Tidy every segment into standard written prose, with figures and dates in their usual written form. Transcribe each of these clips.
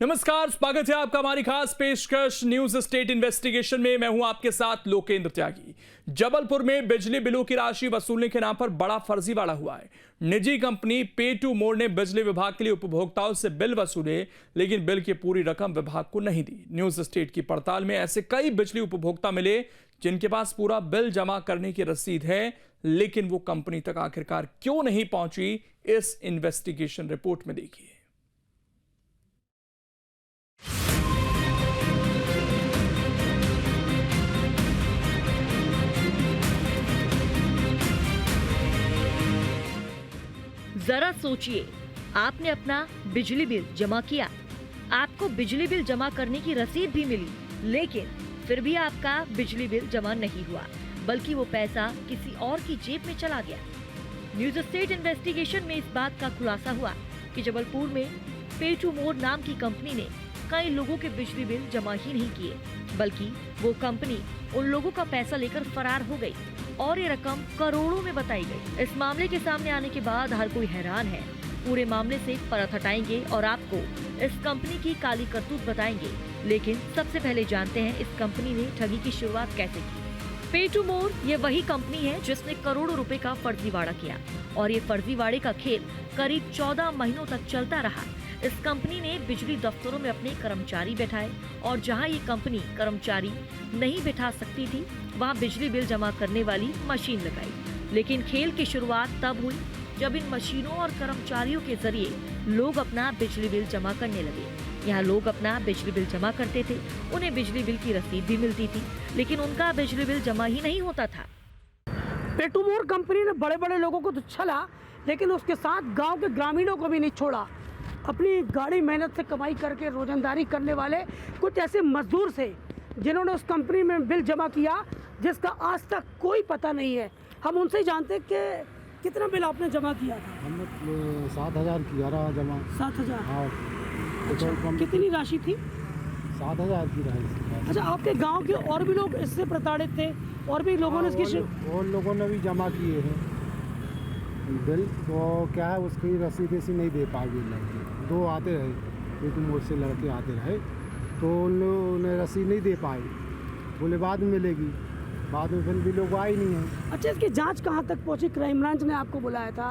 नमस्कार, स्वागत है आपका हमारी खास पेशकश न्यूज स्टेट इन्वेस्टिगेशन में। मैं हूं आपके साथ लोकेंद्र त्यागी। जबलपुर में बिजली बिलों की राशि वसूलने के नाम पर बड़ा फर्जीवाड़ा हुआ है। निजी कंपनी पे टू मोर ने बिजली विभाग के लिए उपभोक्ताओं से बिल वसूले, लेकिन बिल की पूरी रकम विभाग को नहीं दी। न्यूज स्टेट की पड़ताल में ऐसे कई बिजली उपभोक्ता मिले जिनके पास पूरा बिल जमा करने की रसीद है, लेकिन वो कंपनी तक आखिरकार क्यों नहीं पहुंची, इस इन्वेस्टिगेशन रिपोर्ट में देखिए। जरा सोचिए, आपने अपना बिजली बिल जमा किया, आपको बिजली बिल जमा करने की रसीद भी मिली, लेकिन फिर भी आपका बिजली बिल जमा नहीं हुआ, बल्कि वो पैसा किसी और की जेब में चला गया। न्यूज स्टेट इन्वेस्टिगेशन में इस बात का खुलासा हुआ कि जबलपुर में पे टू मोर नाम की कंपनी ने कई लोगों के बिजली बिल जमा ही नहीं किए, बल्कि वो कंपनी उन लोगों का पैसा लेकर फरार हो गई और ये रकम करोड़ों में बताई गई। इस मामले के सामने आने के बाद हर कोई हैरान है। पूरे मामले से परत हटाएंगे और आपको इस कंपनी की काली करतूत बताएंगे, लेकिन सबसे पहले जानते हैं इस कंपनी ने ठगी की शुरुआत कैसे की। पे टू मोर ये वही कंपनी है जिसने करोड़ों रुपए का फर्जीवाड़ा किया और ये फर्जीवाड़े का खेल करीब 14 महीनों तक चलता रहा। इस कंपनी ने बिजली दफ्तरों में अपने कर्मचारी बैठाए और जहां ये कंपनी कर्मचारी नहीं बैठा सकती थी, वहां बिजली बिल जमा करने वाली मशीन लगाई। लेकिन खेल की शुरुआत तब हुई जब इन मशीनों और कर्मचारियों के जरिए लोग अपना बिजली बिल जमा करने लगे। यहाँ लोग अपना बिजली बिल जमा करते थे, उन्हें बिजली बिल की रसीद भी मिलती थी, लेकिन उनका बिजली बिल जमा ही नहीं होता था। पे टू मोर कंपनी ने बड़े बड़े लोगों को तो छला, लेकिन उसके साथ गांव के ग्रामीणों को भी नहीं छोड़ा। अपनी गाड़ी मेहनत से कमाई करके रोजंदारी करने वाले कुछ ऐसे मजदूर थे जिन्होंने उस कंपनी में बिल जमा किया जिसका आज तक कोई पता नहीं है। हम उनसे जानते कि कितना बिल आपने जमा किया था? हमने 7,000 किया रहा जमा। 7,000? हाँ। अच्छा, कितनी राशि थी? 7,000 की राशि। अच्छा, आपके गांव के और भी लोग इससे प्रताड़ित थे और भी लोगों ने इसकी और लोगों ने भी जमा किए हैं बिल। तो क्या है, उसकी रसीद ऐसी नहीं दे पाएगी लड़के। 2 आते रहे पे टू मोर से लड़के आते रहे, तो उन लोगों ने रसीद नहीं दे पाए, बोले बाद में मिलेगी, बाद में फिर भी लोग आए नहीं हैं। अच्छा, इसकी जांच कहाँ तक पहुँची? क्राइम ब्रांच ने आपको बुलाया था,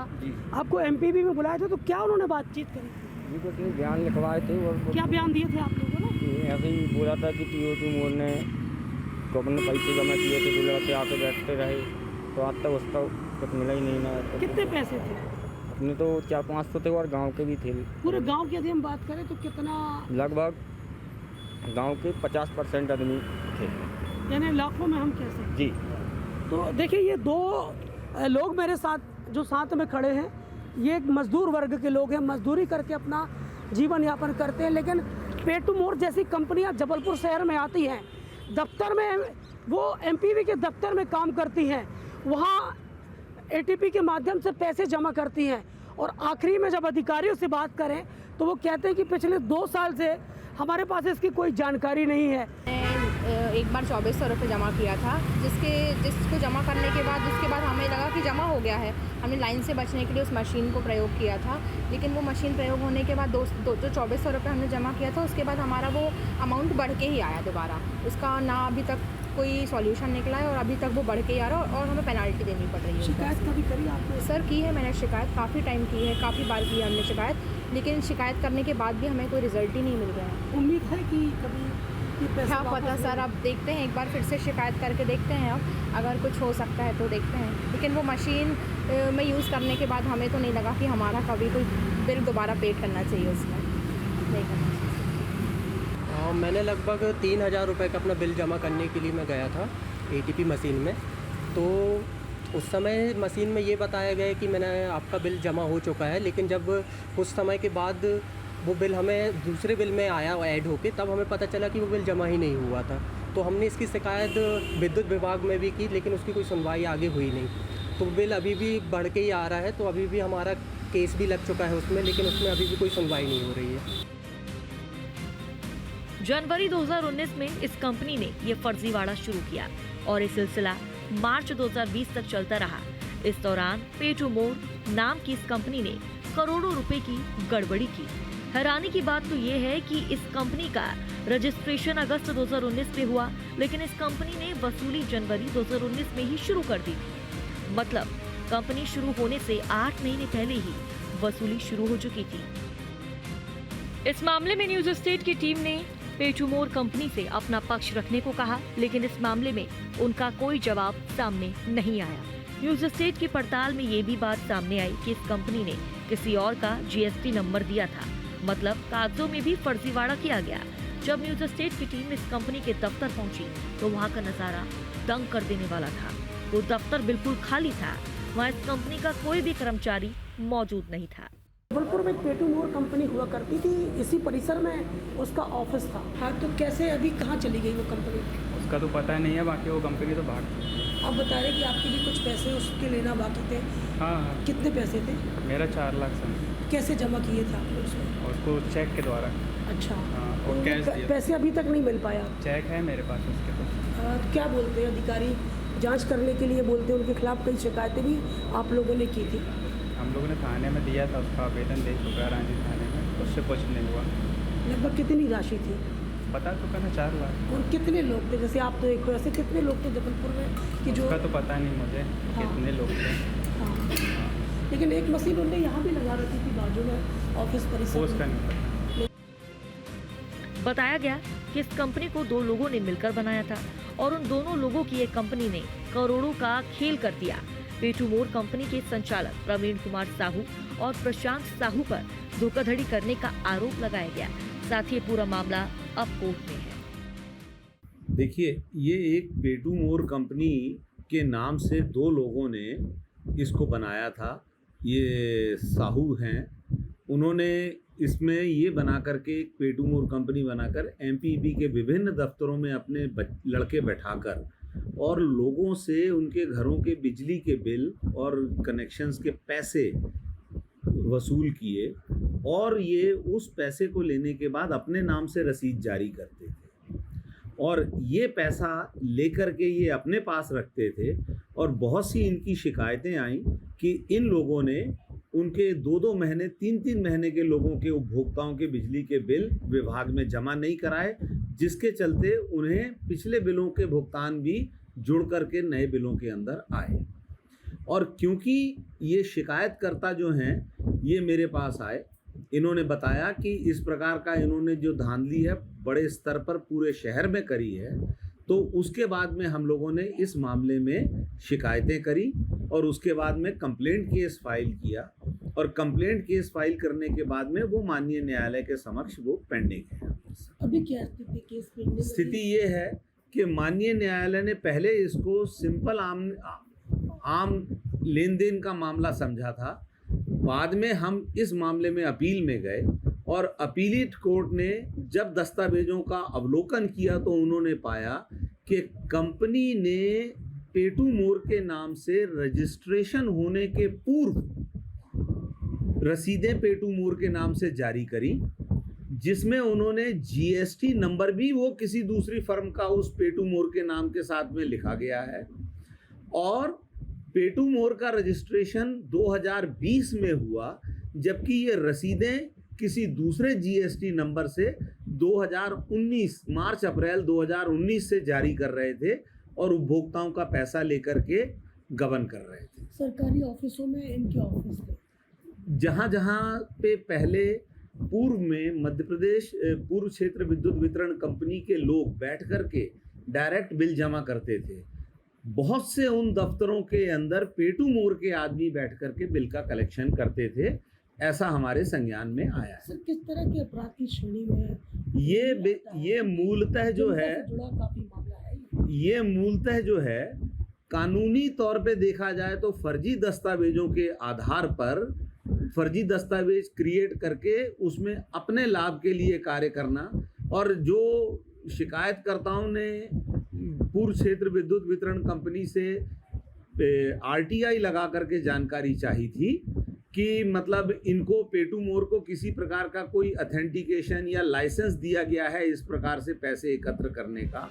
आपको एमपीबी में बुलाया था, तो क्या उन्होंने बातचीत करी? तो बयान लिखवाए थे और क्या बयान दिए थे आप लोगों ने? ऐसे ही बोला था कि पे टू मोर ने तो अपने पैसे जमा किए थे, जो लड़के आके बैठते रहे, तो आज तक उसका कुछ मिला ही नहीं ना। तो कितने पैसे थे? अपने तो 400-500 थे और गांव के भी थे। पूरे गांव की यदि हम बात करें तो कितना? लगभग गांव के 50% आदमी थे, यानी लाखों में हम कह सकते जी। तो देखिए, ये 2 लोग मेरे साथ जो साथ में खड़े हैं, ये एक मजदूर वर्ग के लोग हैं, मजदूरी करके अपना जीवन यापन करते हैं। लेकिन पे टू मोर जैसी कंपनियां जबलपुर शहर में आती हैं, दफ्तर में वो एमपीवी के दफ्तर में काम करती हैं, वहाँ एटीपी के माध्यम से पैसे जमा करती हैं, और आखिरी में जब अधिकारियों से बात करें तो वो कहते हैं कि पिछले 2 साल से हमारे पास इसकी कोई जानकारी नहीं है। एक बार 2400 रुपये जमा किया था, जिसको जमा करने के बाद उसके बाद हमें लगा कि जमा हो गया है। हमने लाइन से बचने के लिए उस मशीन को प्रयोग किया था, लेकिन वो मशीन प्रयोग होने के बाद 2400 रुपये हमने जमा किया था, उसके बाद हमारा वो अमाउंट बढ़ के ही आया दोबारा। उसका ना अभी तक कोई सॉल्यूशन निकला है और अभी तक वो बढ़ के ही आ रहा है और हमें पेनल्टी देनी पड़ रही है। शिकायत कभी करी आपने? सर की है, मैंने शिकायत काफ़ी टाइम की है, काफ़ी बार की है हमने शिकायत, लेकिन शिकायत करने के बाद भी हमें कोई रिजल्ट ही नहीं मिल रहा है। उम्मीद है कि कभी क्या पता सर, अब देखते हैं, एक बार फिर से शिकायत करके देखते हैं, अब अगर कुछ हो सकता है तो देखते हैं। लेकिन वो मशीन में यूज़ करने के बाद हमें तो नहीं लगा कि हमारा कभी कोई बिल दोबारा पेड करना चाहिए, उसमें नहीं करना चाहिए। मैंने लगभग 3,000 रुपये का अपना बिल जमा करने के लिए मैं गया था एटीपी मशीन में। तो उस समय मशीन में ये बताया गया कि मैंने आपका बिल जमा हो चुका है, लेकिन जब कुछ समय के बाद वो बिल हमें दूसरे बिल में आया ऐड होके, तब हमें पता चला कि वो बिल जमा ही नहीं हुआ था। तो हमने इसकी शिकायत विद्युत विभाग में भी की, लेकिन उसकी कोई सुनवाई आगे हुई नहीं। तो बिल अभी भी बढ़ के ही आ रहा है, तो अभी भी हमारा केस भी लग चुका है उसमें, लेकिन उसमें अभी भी कोई सुनवाई नहीं हो रही है। जनवरी 2019 में इस कंपनी ने ये फर्जीवाड़ा शुरू किया और ये सिलसिला मार्च 2020 तक चलता रहा। इस दौरान पे टू मोर नाम की इस कंपनी ने करोड़ों रुपए की गड़बड़ी की। हैरानी की बात तो ये है कि इस कंपनी का रजिस्ट्रेशन अगस्त 2019 में हुआ, लेकिन इस कंपनी ने वसूली जनवरी 2019 में ही शुरू कर दी थी। मतलब कंपनी शुरू होने से 8 महीने पहले ही वसूली शुरू हो चुकी थी। इस मामले में न्यूज स्टेट की टीम ने पे टू मोर कंपनी से अपना पक्ष रखने को कहा, लेकिन इस मामले में उनका कोई जवाब सामने नहीं आया। न्यूज स्टेट की पड़ताल में ये भी बात सामने आई कि इस कंपनी ने किसी और का जीएसटी नंबर दिया था, मतलब कागजों में भी फर्जीवाड़ा किया गया। जब न्यूज स्टेट की टीम इस कंपनी के दफ्तर पहुंची तो वहां का नजारा दंग कर देने वाला था। वो दफ्तर बिल्कुल खाली था, वहाँ इस कंपनी का कोई भी कर्मचारी मौजूद नहीं था। जबलपुर में पे टू मोर कंपनी हुआ करती थी, इसी परिसर में उसका ऑफिस था। हाँ, तो कैसे अभी कहाँ चली गई वो कंपनी? उसका तो पता नहीं है, बाकी वो कंपनी तो भाग गई। आप बता रहे कि आपके भी कुछ पैसे उसके लेना बाकी थे। हाँ हाँ, कितने पैसे थे? मेरा 4 लाख समझ। कैसे जमा किए थे आपने उसमें? और उसको चेक के द्वारा। अच्छा, हाँ, और तो कैश दिया। पैसे अभी तक नहीं मिल पाया? चेक है मेरे पास उसके तो। क्या बोलते हैं अधिकारी? जांच करने के लिए बोलते हैं, उनके खिलाफ कई शिकायतें भी आप लोगों ने की थी। हम लोगों ने थाने में दिया था, उसका आवेदन दे चुका है रांची थाने में, उससे कुछ नहीं हुआ। लगभग कितनी राशि थी? बता चुका ना 4 लाख। और कितने लोग थे? जैसे आप तो एक ऐसे कितने लोग थे जबलपुर में कि जो? उसका तो पता नहीं मुझे कितने लोग थे। हाँ, लेकिन एक मशीन उन्होंने यहाँ भी लगा रखी थी बाजू में ऑफिस परिसर उसका में। नहीं पता। बताया गया कि इस कंपनी को 2 लोगों ने मिलकर बनाया था और उन दोनों लोगों की एक कंपनी ने करोड़ों का खेल कर दिया। पे टू मोर कंपनी के संचालक प्रवीण कुमार साहू और प्रशांत साहू पर धोखाधड़ी करने का आरोप लगाया गया। साथ ही पूरा मामला अब कोर्ट में है। देखिए, ये एक पे टू मोर कंपनी के नाम से 2 लोगों ने इसको बनाया था। ये साहू हैं, उन्होंने इसमें ये बना करके एक पे टू मोर कंपनी बनाकर एमपीबी के विभिन्न दफ्तरों में अपने लड़के बैठाकर और लोगों से उनके घरों के बिजली के बिल और कनेक्शंस के पैसे वसूल किए और ये उस पैसे को लेने के बाद अपने नाम से रसीद जारी करते थे और ये पैसा लेकर के ये अपने पास रखते थे। और बहुत सी इनकी शिकायतें आई कि इन लोगों ने उनके 2-2 महीने 3-3 महीने के लोगों के उपभोक्ताओं के बिजली के बिल विभाग में जमा नहीं कराए, जिसके चलते उन्हें पिछले बिलों के भुगतान भी जुड़ करके नए बिलों के अंदर आए। और क्योंकि ये शिकायतकर्ता जो हैं ये मेरे पास आए, इन्होंने बताया कि इस प्रकार का इन्होंने जो धांधली है बड़े स्तर पर पूरे शहर में करी है, तो उसके बाद में हम लोगों ने इस मामले में शिकायतें करी और उसके बाद में कंप्लेंट केस फाइल किया और कंप्लेंट केस फाइल करने के बाद में वो माननीय न्यायालय के समक्ष वो पेंडिंग है। अभी क्या स्थिति केस पेंडिंग? स्थिति ये है कि माननीय न्यायालय ने पहले इसको सिंपल आम लेन देन का मामला समझा था। बाद में हम इस मामले में अपील में गए और अपीलीट कोर्ट ने जब दस्तावेजों का अवलोकन किया तो उन्होंने पाया कि कंपनी ने पे टू मोर के नाम से रजिस्ट्रेशन होने के पूर्व रसीदें पे टू मोर के नाम से जारी करी, जिसमें उन्होंने जीएसटी नंबर भी वो किसी दूसरी फर्म का उस पे टू मोर के नाम के साथ में लिखा गया है। और पे टू मोर का रजिस्ट्रेशन 2020 में हुआ, जबकि ये रसीदें किसी दूसरे जीएसटी नंबर से 2019 मार्च अप्रैल 2019 से जारी कर रहे थे और उपभोक्ताओं का पैसा लेकर के गबन कर रहे थे। सरकारी ऑफिसों में इनके ऑफिस थे। जहाँ जहाँ पे पहले पूर्व में मध्य प्रदेश पूर्व क्षेत्र विद्युत वितरण कंपनी के लोग बैठ करके डायरेक्ट बिल जमा करते थे, बहुत से उन दफ्तरों के अंदर पे टू मोर के आदमी बैठ करके बिल का कलेक्शन करते थे, ऐसा हमारे संज्ञान में आया है। सर, किस तरह के अपराध की श्रेणी में ये मूलतः जो है, जुड़ा काफी मामला है। ये मूलतः जो है कानूनी तौर पे देखा जाए तो फर्जी दस्तावेजों के आधार पर फर्जी दस्तावेज क्रिएट करके उसमें अपने लाभ के लिए कार्य करना। और जो शिकायतकर्ताओं ने पूर्व क्षेत्र विद्युत वितरण कंपनी से आरटीआई लगा करके जानकारी चाही थी कि मतलब इनको पे टू मोर को किसी प्रकार का कोई अथेंटिकेशन या लाइसेंस दिया गया है इस प्रकार से पैसे एकत्र करने का।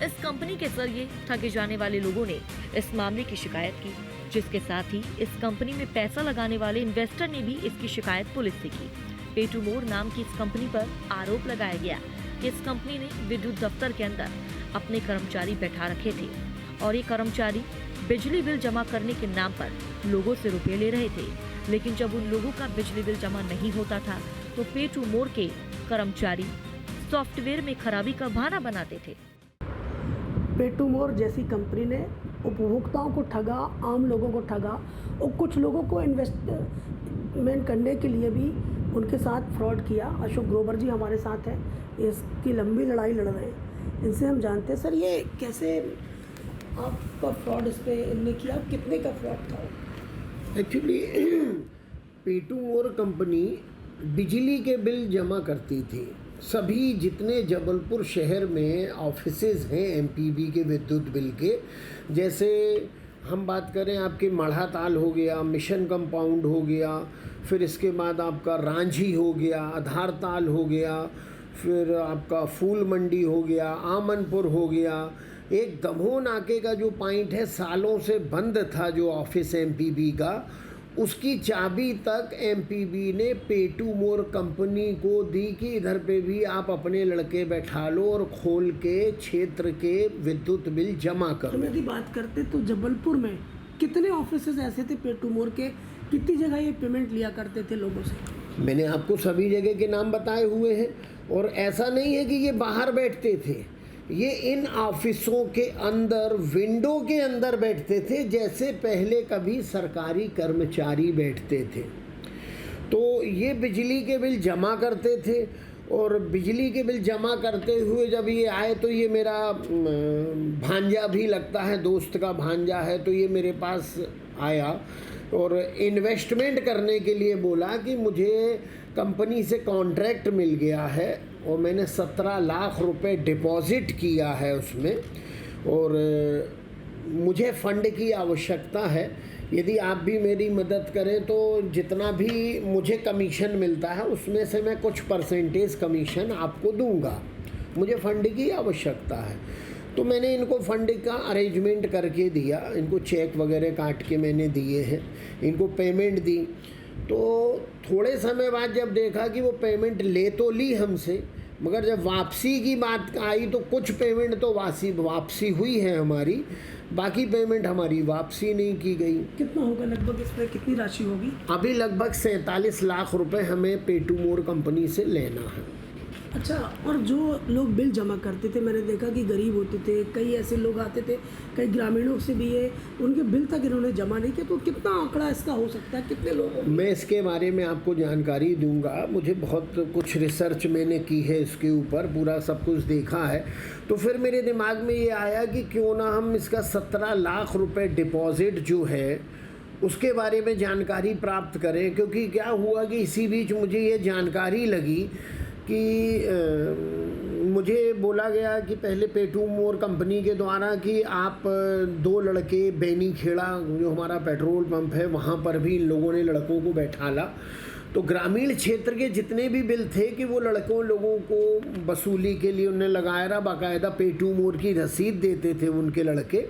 इस कंपनी के जरिए ठगे जाने वाले लोगों ने इस मामले की शिकायत की। जिसके साथ ही इस कंपनी में पैसा लगाने वाले इन्वेस्टर ने भी इसकी शिकायत पुलिस से की। पे टू मोर नाम की इस कंपनी पर आरोप लगाया गया कि इस कंपनी ने विद्युत दफ्तर के अंदर अपने कर्मचारी बैठा रखे थे और ये कर्मचारी बिजली बिल जमा करने के नाम पर लोगों से रुपए ले रहे थे, लेकिन जब उन लोगों का बिजली बिल जमा नहीं होता था तो पे टू मोर के कर्मचारी सॉफ्टवेयर में खराबी का बहाना बनाते थे। पे टू मोर जैसी कंपनी ने उपभोक्ताओं को ठगा, आम लोगों को ठगा और कुछ लोगों को इन्वेस्टमेंट करने के लिए भी उनके साथ फ्रॉड किया। अशोक ग्रोवर जी हमारे साथ हैं, इसकी लंबी लड़ाई लड़ रहे हैं, इनसे हम जानते हैं। सर, ये कैसे आपका फ्रॉड इस पे इनने किया, कितने का फ्रॉड था? एक्चुअली पे टू मोर कंपनी बिजली के बिल जमा करती थी। सभी जितने जबलपुर शहर में ऑफिसेज हैं एमपीबी के विद्युत बिल के, जैसे हम बात करें आपके मढ़ा ताल हो गया, मिशन कंपाउंड हो गया, फिर इसके बाद आपका रांझी हो गया, आधार ताल हो गया, फिर आपका फूल मंडी हो गया, आमनपुर हो गया। एक दमोह नाके का जो पॉइंट है सालों से बंद था, जो ऑफिस एमपीबी का, उसकी चाबी तक एमपीबी ने पे टू मोर कंपनी को दी कि इधर पे भी आप अपने लड़के बैठा लो और खोल के क्षेत्र के विद्युत बिल जमा करो। तो यदि बात करते तो जबलपुर में कितने ऑफिसेज ऐसे थे पे टू मोर के, कितनी जगह ये पेमेंट लिया करते थे लोगों से? मैंने आपको सभी जगह के नाम बताए हुए हैं, और ऐसा नहीं है कि ये बाहर बैठते थे, ये इन ऑफिसों के अंदर विंडो के अंदर बैठते थे, जैसे पहले कभी सरकारी कर्मचारी बैठते थे। तो ये बिजली के बिल जमा करते थे, और बिजली के बिल जमा करते हुए जब ये आए तो ये मेरा भांजा भी लगता है, दोस्त का भांजा है, तो ये मेरे पास आया और इन्वेस्टमेंट करने के लिए बोला कि मुझे कंपनी से कॉन्ट्रैक्ट मिल गया है और मैंने 17 लाख रुपए डिपॉज़िट किया है उसमें, और मुझे फ़ंड की आवश्यकता है। यदि आप भी मेरी मदद करें तो जितना भी मुझे कमीशन मिलता है उसमें से मैं कुछ परसेंटेज कमीशन आपको दूंगा, मुझे फ़ंड की आवश्यकता है। तो मैंने इनको फ़ंड का अरेंजमेंट करके दिया, इनको चेक वगैरह काट के मैंने दिए हैं, इनको पेमेंट दी। तो थोड़े समय बाद जब देखा कि वो पेमेंट ले तो ली हमसे, मगर जब वापसी की बात आई तो कुछ पेमेंट तो वापसी हुई है हमारी, बाकी पेमेंट हमारी वापसी नहीं की गई। कितना होगा लगभग, इस पर कितनी राशि होगी? अभी लगभग 47 लाख रुपए हमें पे टू मोर कंपनी से लेना है। अच्छा, और जो लोग बिल जमा करते थे, मैंने देखा कि गरीब होते थे, कई ऐसे लोग आते थे, कई ग्रामीणों से भी है, उनके बिल तक इन्होंने जमा नहीं किया, तो कितना आंकड़ा इसका हो सकता है, कितने लोग? मैं इसके बारे में आपको जानकारी दूंगा, मुझे बहुत कुछ रिसर्च मैंने की है इसके ऊपर, पूरा सब कुछ देखा है। तो फिर मेरे दिमाग में ये आया कि क्यों ना हम इसका 17 लाख रुपए डिपॉज़िट जो है उसके बारे में जानकारी प्राप्त करें, क्योंकि क्या हुआ कि इसी बीच मुझे ये जानकारी लगी कि मुझे बोला गया कि पहले पे टू मोर कंपनी के द्वारा कि आप 2 लड़के बेनी खेड़ा जो हमारा पेट्रोल पंप है वहाँ पर भी इन लोगों ने लड़कों को बैठाला। तो ग्रामीण क्षेत्र के जितने भी बिल थे कि वो लोगों को वसूली के लिए उन्हें लगाया रहा, बाकायदा पे टू मोर की रसीद देते थे उनके लड़के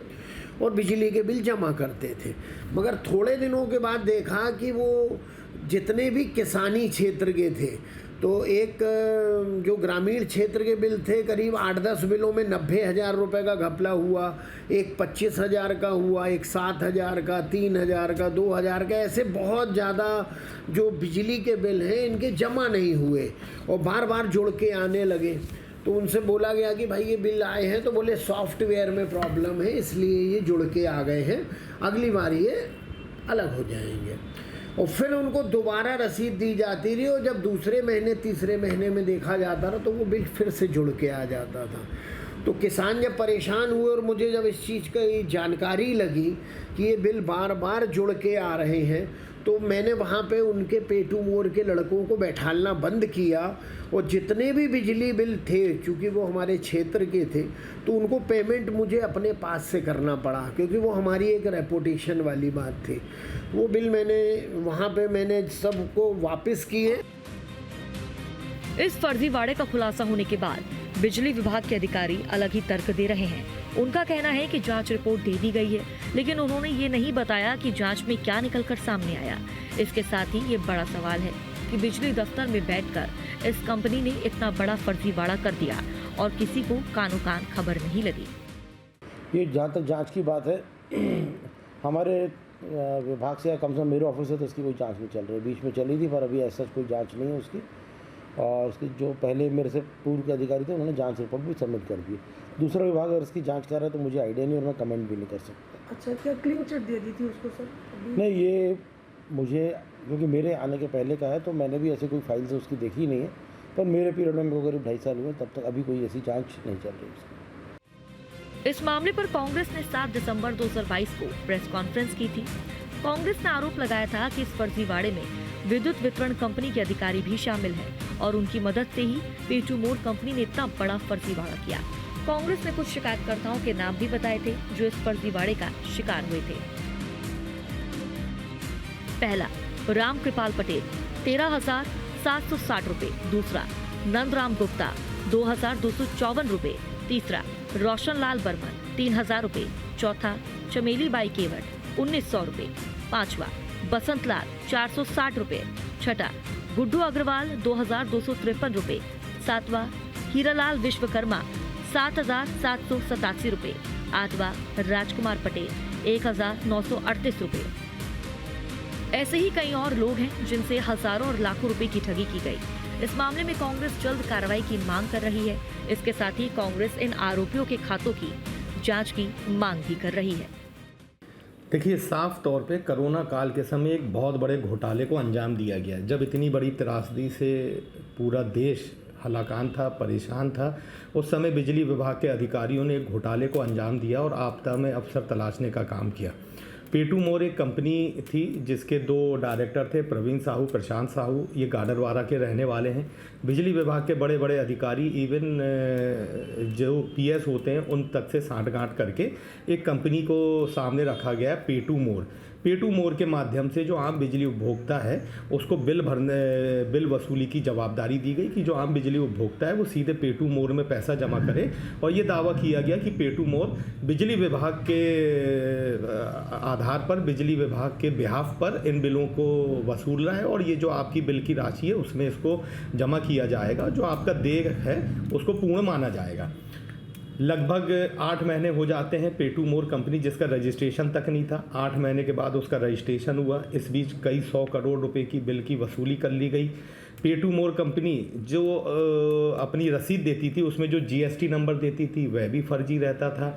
और बिजली के बिल जमा करते थे। मगर थोड़े दिनों के बाद देखा कि वो जितने भी किसानी क्षेत्र के थे, तो एक जो ग्रामीण क्षेत्र के बिल थे करीब 8-10 बिलों में 90,000 रुपये का घपला हुआ, एक 25,000 का हुआ, एक 7,000 का, 3,000 का, 2,000 का, ऐसे बहुत ज़्यादा जो बिजली के बिल हैं इनके जमा नहीं हुए और बार बार जुड़ के आने लगे। तो उनसे बोला गया कि भाई ये बिल आए हैं, तो बोले सॉफ्टवेयर में प्रॉब्लम है इसलिए ये जुड़ के आ गए हैं, अगली बार ये अलग हो जाएंगे। और फिर उनको दोबारा रसीद दी जाती रही और जब दूसरे महीने तीसरे महीने में देखा जाता था तो वो बिल फिर से जुड़ के आ जाता था। तो किसान जब परेशान हुए और मुझे जब इस चीज़ की जानकारी लगी कि ये बिल बार बार जुड़ के आ रहे हैं, तो मैंने वहाँ पे उनके पे टू मोर के लड़कों को बैठालना बंद किया और जितने भी बिजली बिल थे, चूँकि वो हमारे क्षेत्र के थे, तो उनको पेमेंट मुझे अपने पास से करना पड़ा, क्योंकि वो हमारी एक रेपुटेशन वाली बात थी। वो बिल मैंने सबको वापस किए। इस फर्जीवाड़े का खुलासा होने के बाद बिजली विभाग के अधिकारी अलग ही तर्क दे रहे हैं। उनका कहना है कि जांच रिपोर्ट दे दी गई है, लेकिन उन्होंने ये नहीं बताया कि जांच में क्या निकलकर सामने आया। इसके साथ ही ये बड़ा सवाल है कि बिजली दफ्तर में बैठकर इस कंपनी ने इतना बड़ा फर्जीवाड़ा कर दिया और किसी को कानो कान खबर नहीं लगी। ये जहाँ तक जांच की बात है, हमारे विभाग से या कम से कम मेरे ऑफिस से तो इसकी कोई जांच नहीं चल रही। बीच में चली थी पर अभी ऐसा कोई जांच नहीं है उसकी। और उसकी जो पहले मेरे से पूर्व के अधिकारी थे उन्होंने जांच रिपोर्ट भी सबमिट कर दी। दूसरा विभाग अगर इसकी जांच कर रहा है तो मुझे आइडिया नहीं और मैं कमेंट भी नहीं कर सकता। अच्छा, क्या क्लीन चिट दे दी थी उसको सर? नहीं, ये मुझे क्योंकि मेरे आने के पहले का है तो मैंने भी ऐसे कोई फाइल्स उसकी देखी नहीं है, पर मेरे पीरियड में मेरे को करीब 2.5 साल हुए, तब तक अभी कोई ऐसी जांच नहीं चल रही उसकी। इस मामले पर कांग्रेस ने 7 दिसंबर 2022 को प्रेस कॉन्फ्रेंस की थी। कांग्रेस ने आरोप लगाया था कि इस फर्जीवाड़े में विद्युत वितरण कंपनी के अधिकारी भी शामिल हैं और उनकी मदद से ही पेटू मोर कंपनी ने इतना बड़ा फर्जीवाड़ा किया। कांग्रेस ने कुछ शिकायतकर्ताओं के नाम भी बताए थे जो इस फर्जीवाड़े का शिकार हुए थे। पहला, राम कृपाल पटेल 13,760 रुपए। दूसरा, नंदराम गुप्ता 2,254 रुपए। तीसरा, रोशन लाल बर्मन 3,000 रुपए। चौथा, चमेली बाई केवट 1,900 रुपए। पांचवा, बसंत लाल 460 रुपए। छठा, गुड्डू अग्रवाल 2,253 रुपए। सातवां, हीरालाल विश्वकर्मा 7,787 रुपए। आठवां, राजकुमार पटेल 1,938 रुपए। ऐसे ही कई और लोग हैं जिनसे हजारों और लाखों रुपए की ठगी की गई। इस मामले में कांग्रेस जल्द कार्रवाई की मांग कर रही है। इसके साथ ही कांग्रेस इन आरोपियों के खातों की जांच की मांग भी कर रही है। देखिए, साफ तौर पे कोरोना काल के समय एक बहुत बड़े घोटाले को अंजाम दिया गया। जब इतनी बड़ी त्रासदी से पूरा देश हलाकान था, परेशान था, उस समय बिजली विभाग के अधिकारियों ने एक घोटाले को अंजाम दिया और आपदा में अवसर तलाशने का काम किया। पेटू मोर एक कंपनी थी जिसके 2 डायरेक्टर थे, प्रवीण साहू, प्रशांत साहू। ये गाडरवारा के रहने वाले हैं। बिजली विभाग के बड़े बड़े अधिकारी, इवन जो पीएस होते हैं, उन तक से सांठगांठ करके एक कंपनी को सामने रखा गया, पेटू मोर। पेटू मोर के माध्यम से जो आम बिजली उपभोक्ता है उसको बिल वसूली की जवाबदारी दी गई कि जो आम बिजली उपभोक्ता है वो सीधे पेटू मोर में पैसा जमा करे। और ये दावा किया गया कि पेटू मोर बिजली विभाग के आधार पर, बिजली विभाग के बिहाफ पर इन बिलों को वसूल रहा है और ये जो आपकी बिल की राशि है उसमें इसको जमा किया जाएगा। जो आपका देय है उसको पूर्ण माना जाएगा। लगभग 8 महीने हो जाते हैं पेटू मोर कंपनी, जिसका रजिस्ट्रेशन तक नहीं था। 8 महीने के बाद उसका रजिस्ट्रेशन हुआ। इस बीच कई 100 करोड़ रुपए की बिल की वसूली कर ली गई। पेटू मोर कंपनी जो अपनी रसीद देती थी उसमें जो जीएसटी नंबर देती थी वह भी फर्जी रहता था।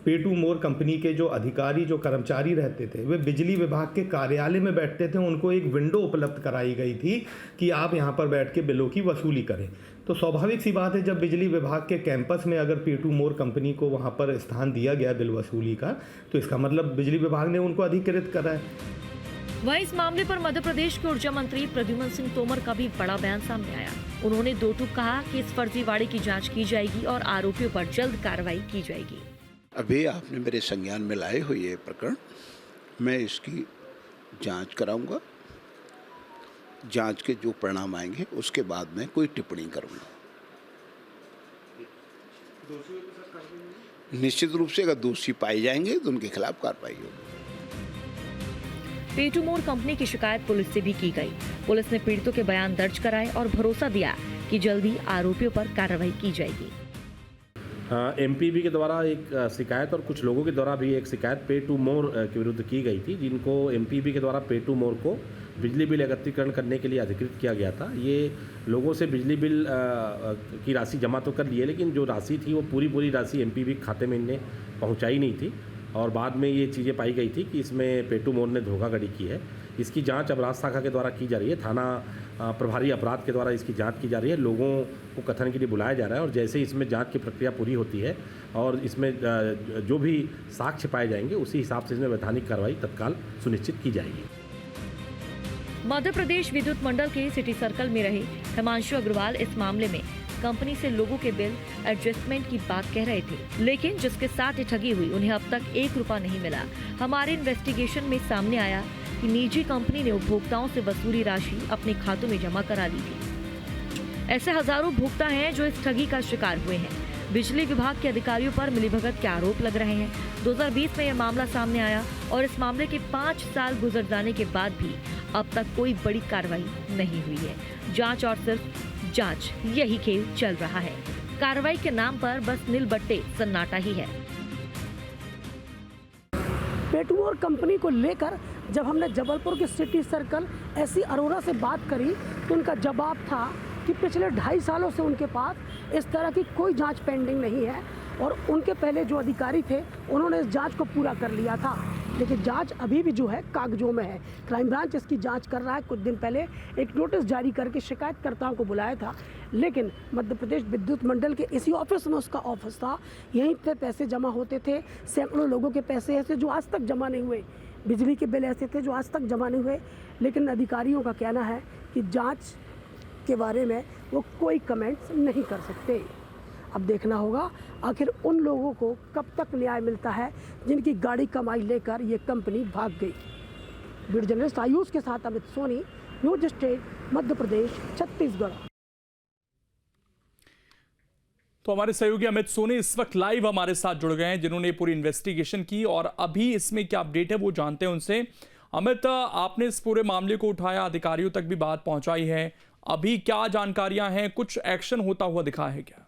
पेटू मोर कंपनी के जो अधिकारी, जो कर्मचारी रहते थे, वे बिजली विभाग के कार्यालय में बैठते थे। उनको एक विंडो उपलब्ध कराई गई थी कि आप यहाँ पर बैठ के बिलों की वसूली करें। तो स्वाभाविक सी बात है, जब बिजली विभाग के कैंपस में अगर पेटू मोर कंपनी को वहाँ पर स्थान दिया गया बिल वसूली का, तो इसका मतलब बिजली विभाग ने उनको अधिकृत करा है। वहीं इस मामले पर मध्य प्रदेश के ऊर्जा मंत्री प्रद्युम्न सिंह तोमर का भी बड़ा बयान सामने आया। उन्होंने 2 टूक कहा कि इस फर्जीवाड़े की जांच की जाएगी और आरोपियों पर जल्द कार्रवाई की जाएगी। अभी आपने मेरे संज्ञान में लाए हुए ये प्रकरण, मैं इसकी जांच कराऊंगा। जांच के जो परिणाम आएंगे उसके बाद मैं कोई टिप्पणी करूंगा। निश्चित रूप से अगर दोषी पाए जाएंगे तो उनके खिलाफ कार्रवाई होगी। पेटू मोर कंपनी की शिकायत पुलिस से भी की गई। पुलिस ने पीड़ितों के बयान दर्ज कराए और भरोसा दिया कि जल्दी आरोपियों पर कार्रवाई की जाएगी। एमपीबी के द्वारा एक शिकायत और कुछ लोगों के द्वारा भी एक शिकायत पेटू मोर के विरुद्ध की गई थी, जिनको एमपीबी के द्वारा पेटू मोर को बिजली बिल एकत्रीकरण करने के लिए अधिकृत किया गया था। ये लोगों से बिजली बिल की राशि जमा तो कर ली है, लेकिन जो राशि थी वो पूरी राशि एमपीबी खाते में इनने पहुंचाई नहीं थी और बाद में ये चीज़ें पाई गई थी कि इसमें पेटू मोर ने धोखाधड़ी की है। इसकी जांच अपराध शाखा के द्वारा की जा रही है। थाना प्रभारी अपराध के द्वारा इसकी जांच की जा रही है। लोगों को कथन के लिए बुलाया जा रहा है और जैसे ही इसमें जांच की प्रक्रिया पूरी होती है और इसमें जो भी साक्ष्य पाए जाएंगे उसी हिसाब से इसमें वैधानिक कार्रवाई तत्काल सुनिश्चित की जाएगी। मध्य प्रदेश विद्युत मंडल के सिटी सर्कल में रहे हिमांशु अग्रवाल इस मामले में कंपनी से लोगों के बिल एडजस्टमेंट की बात कह रहे थे, लेकिन जिसके साथ ये ठगी हुई उन्हें अब तक 1 रुपया नहीं मिला। हमारे इन्वेस्टिगेशन में सामने आया कि निजी कंपनी ने उपभोक्ताओं से वसूली राशि अपने खातों में जमा करा ली थी। ऐसे हजारों उपभोक्ता हैं जो इस ठगी का शिकार हुए हैं। बिजली विभाग के अधिकारियों पर मिलीभगत के आरोप लग रहे हैं। 2020 में यह मामला सामने आया और इस मामले के 5 साल गुजर जाने के बाद भी अब तक कोई बड़ी कार्रवाई नहीं हुई है। जांच और सिर्फ जांच, यही खेल चल रहा है। कार्रवाई के नाम पर बस नीलबट्टे सन्नाटा ही है। पेटूमोर कंपनी को लेकर जब हमने जबलपुर के सिटी सर्कल एससी अरोड़ा से बात करी तो उनका जवाब था कि पिछले 2.5 सालों से उनके पास इस तरह की कोई जांच पेंडिंग नहीं है और उनके पहले जो अधिकारी थे उन्होंने इस जांच को पूरा कर लिया था, लेकिन जांच अभी भी जो है कागजों में है। क्राइम ब्रांच इसकी जांच कर रहा है। कुछ दिन पहले एक नोटिस जारी करके शिकायतकर्ताओं को बुलाया था, लेकिन मध्य प्रदेश विद्युत मंडल के इसी ऑफिस में उसका ऑफिस था, यहीं पे पैसे जमा होते थे। सैकड़ों लोगों के पैसे ऐसे जो आज तक जमा नहीं हुए, बिजली के बिल ऐसे थे जो आज तक जमा नहीं हुए, लेकिन अधिकारियों का कहना है कि जाँच के बारे में वो कोई कमेंट्स नहीं कर सकते। अब देखना होगा आखिर उन लोगों को कब तक न्याय मिलता है जिनकी गाड़ी कमाई लेकर ये कंपनी भाग गई। वीडियो जर्नलिस्ट आयुष के साथ अमित सोनी, न्यूज स्टेट, मध्य प्रदेश, छत्तीसगढ़। तो हमारे सहयोगी अमित सोनी इस वक्त लाइव हमारे साथ जुड़ गए हैं, जिन्होंने पूरी इन्वेस्टिगेशन की और अभी इसमें क्या अपडेट है वो जानते हैं उनसे। अमित, आपने इस पूरे मामले को उठाया, अधिकारियों तक भी बात पहुंचाई है, अभी क्या जानकारियां हैं, कुछ एक्शन होता हुआ दिखा है क्या?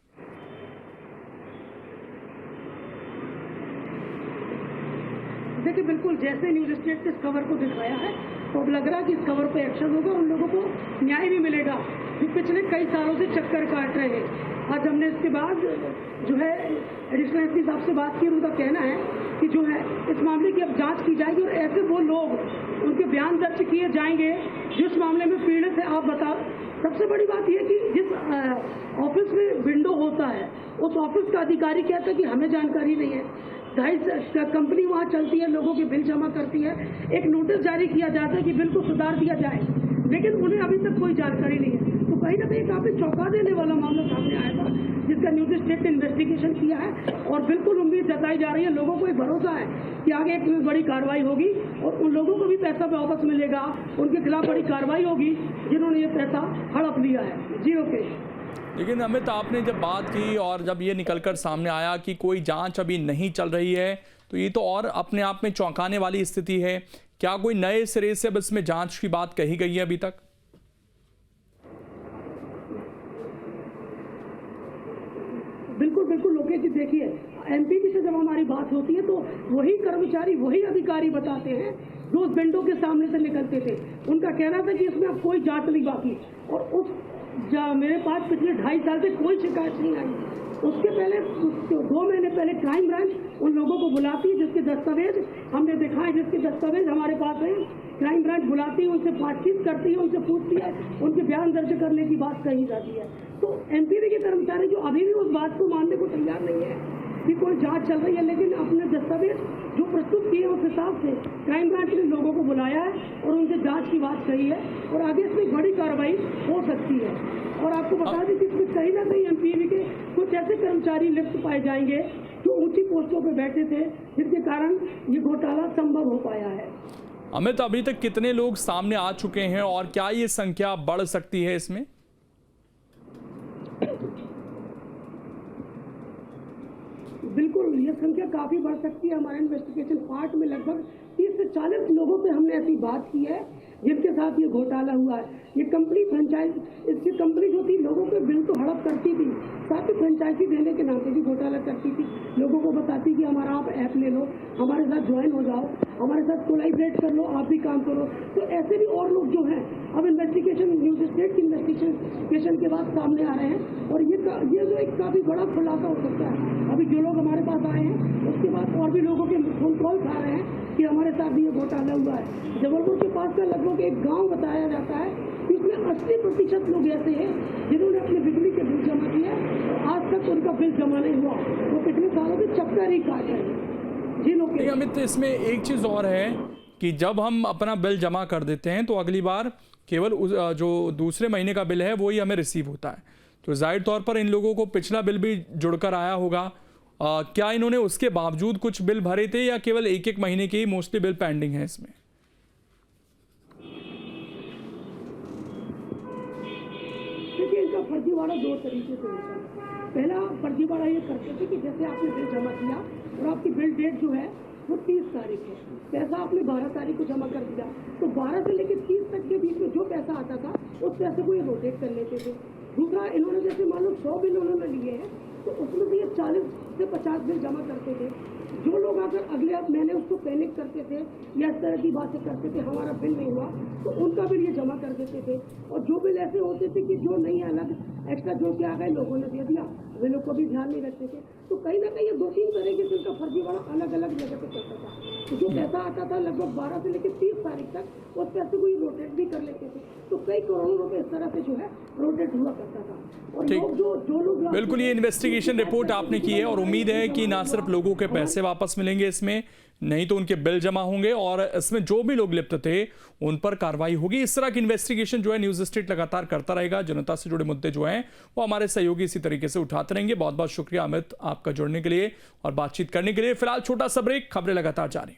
देखिए, बिल्कुल जैसे न्यूज स्टेट के इस खबर को दिखाया है तो अब लग रहा है कि इस खबर पर एक्शन होगा, उन लोगों को न्याय भी मिलेगा जो पिछले कई सालों से चक्कर काट रहे हैं। आज हमने इसके बाद जो है एडिशनल एसपी साहब से बात की, उनका कहना है कि जो है इस मामले की अब जांच की जाएगी और ऐसे वो लोग, उनके बयान दर्ज किए जाएंगे जिस मामले में पीड़ित है। आप बता, सबसे बड़ी बात यह कि जिस ऑफिस में विंडो होता है उस ऑफिस का अधिकारी कहता है कि हमें जानकारी नहीं है। 2.5 कंपनी वहाँ चलती है, लोगों के बिल जमा करती है, एक नोटिस जारी किया जाता है कि बिल को सुधार दिया जाए, लेकिन उन्हें अभी तक कोई जानकारी नहीं है। तो कहीं ना कहीं काफी चौंका देने वाला मामला सामने आया था, जिसका न्यूज स्टेट ने इन्वेस्टिगेशन किया है और बिल्कुल उम्मीद जताई जा रही है, लोगों को एक भरोसा है कि आगे एक बड़ी कार्रवाई होगी और उन लोगों को भी पैसा वापस मिलेगा, उनके खिलाफ बड़ी कार्रवाई होगी जिन्होंने ये पैसा हड़प लिया है। जी ओके। लेकिन अमित, आपने जब बात की और जब ये निकलकर सामने आया कि कोई जांच अभी नहीं चल रही है, तो ये तो और अपने आप में चौंकाने वाली स्थिति है। क्या कोई नए सिरे से अब इसमें जांच की बात कही गई है अभी तक? बिल्कुल बिल्कुल लोकेश जी, देखिए एमपीबी से जब हमारी बात होती है तो वही कर्मचारी, वही अधिकारी बताते हैं जो उस विंडो के सामने से निकलते थे। उनका कहना था कि इसमें अब कोई जांच नहीं बाकी, और उस मेरे पास पिछले 2.5 साल से कोई शिकायत नहीं आई। उसके पहले 2 महीने पहले क्राइम ब्रांच उन लोगों को बुलाती है जिसके दस्तावेज हमने दिखाए, जिसके दस्तावेज हमारे पास है। क्राइम ब्रांच बुलाती है, उनसे बातचीत करती है, उनसे पूछती है, उनके बयान दर्ज करने की बात कही जाती है। तो एमपीबी के कर्मचारी जो अभी भी उस बात को मानने को तैयार नहीं है कि कोई जांच चल रही है, लेकिन अपने दस्तावेज जो प्रस्तुत किए उस हिसाब से क्राइम ब्रांच ने लोगों को बुलाया है और उनसे जांच की बात कही है और आगे इसमें बड़ी कार्रवाई हो सकती है। और आपको बता दें कि इसमें कहीं ना कहीं एमपीबी के कुछ ऐसे कर्मचारी लिप्त पाए जाएंगे जो ऊंची पोस्टों पर बैठे थे, जिसके कारण ये घोटाला संभव हो पाया है। अमित, अभी तक कितने लोग सामने आ चुके हैं और क्या ये संख्या बढ़ सकती है इसमें? बिल्कुल, ये संख्या काफ़ी बढ़ सकती है। हमारे इन्वेस्टिगेशन पार्ट में लगभग 30 से 40 लोगों पे हमने ऐसी बात की है जिनके साथ ये घोटाला हुआ है। ये कंपनी फ्रेंचाइज, इसकी कंपनी जो थी लोगों के बिल तो हड़प करती थी, साथ ही फ्रेंचाइजी देने के नाम पे भी घोटाला करती थी। लोगों को बताती कि हमारा आप ऐप ले लो, हमारे साथ ज्वाइन हो जाओ, हमारे साथ कोलैबोरेट कर लो, आप भी काम करो। तो ऐसे भी और लोग जो हैं अब इन्वेस्टिगेशन, न्यूज स्टेट की इन्वेस्टिगेशन के बाद सामने आ रहे हैं और ये जो एक काफ़ी बड़ा खुलासा हो सकता है। अभी जो लोग हमारे पास आए हैं उसके बाद और भी लोगों के फोन कॉल आ रहे हैं कि हमारे साथ भी ये घोटाला हुआ है। जबलपुर के पास का लगभग एक गांव बताया जाता है कि उसमें 80% लोग ऐसे हैं जिन्होंने अपने बिजली के बिल जमा किए और आज तक उनका बिल जमा नहीं हुआ, वो पिछले सालों से चक्कर ही काट रहे हैं। जी लोग। अमित, इसमें एक चीज़ और है कि जब हम अपना बिल जमा कर देते हैं तो अगली बार केवल जो दूसरे महीने का बिल है वही हमें रिसीव होता है, तो जाहिर तौर पर इन लोगों को पिछला बिल भी जुड़कर आया होगा। क्या इन्होंने उसके बावजूद कुछ बिल भरे थे या केवल एक महीने के ही मोस्टली बिल पेंडिंग है इसमें? देखिए, इनका फर्जी फर्जीवाड़ा दो तरीके से होता है। पहला फर्जीवाड़ा ये करते थे कि जैसे आपने बिल जमा किया और आपकी बिल डेट जो है वो 30 तारीख है, पैसा आपने 12 तारीख को जमा कर दिया, तो 12 से लेकर 30 तक के बीच में जो पैसा आता था उस पैसे को ये रोटेट कर लेते थे। दूसरा, इन्होंने जैसे मान लो 100 बिल उन्होंने लिए हैं तो उसमें से ये 40 से 50 बिल जमा करते थे। जो लोग अगर अगले महीने उसको पैनिक करते थे या इस तरह की बातें करते थे हमारा बिल नहीं हुआ, तो उनका बिल ये जमा कर देते थे। और जो बिल ऐसे होते थे कि जो नहीं अलग एक्स्ट्रा जो कि आ गए लोगों ने दे दिया, वे लोग को भी ध्यान नहीं रखते थे। तो कहीं ना कहीं ये 2-3 तरीके से उनका फर्जीवाड़ा अलग अलग जगह पे चलता था। तो जो पैसा आता था लगभग 12 से लेकर 30 तारीख तक उस पैसे को ये रोटेट भी कर लेते थे। तो कई करोड़ों रुपए इस तरह से जो है रोटेट हुआ करता था। और लोग जो लोग बिल्कुल, ये इन्वेस्टिगेशन रिपोर्ट आपने की है और उम्मीद है कि ना सिर्फ लोगों के पैसे वापस मिलेंगे इसमें, नहीं तो उनके बिल जमा होंगे और इसमें जो भी लोग लिप्त थे उन पर कार्रवाई होगी। इस तरह की इन्वेस्टिगेशन जो है न्यूज़ स्टेट लगातार करता रहेगा। जनता से जुड़े मुद्दे जो हैं वो हमारे सहयोगी इसी तरीके से उठाते रहेंगे। बहुत बहुत शुक्रिया अमित आपका जुड़ने के लिए और बातचीत करने के लिए। फिलहाल छोटा सा ब्रेक, खबरें लगातार जारी।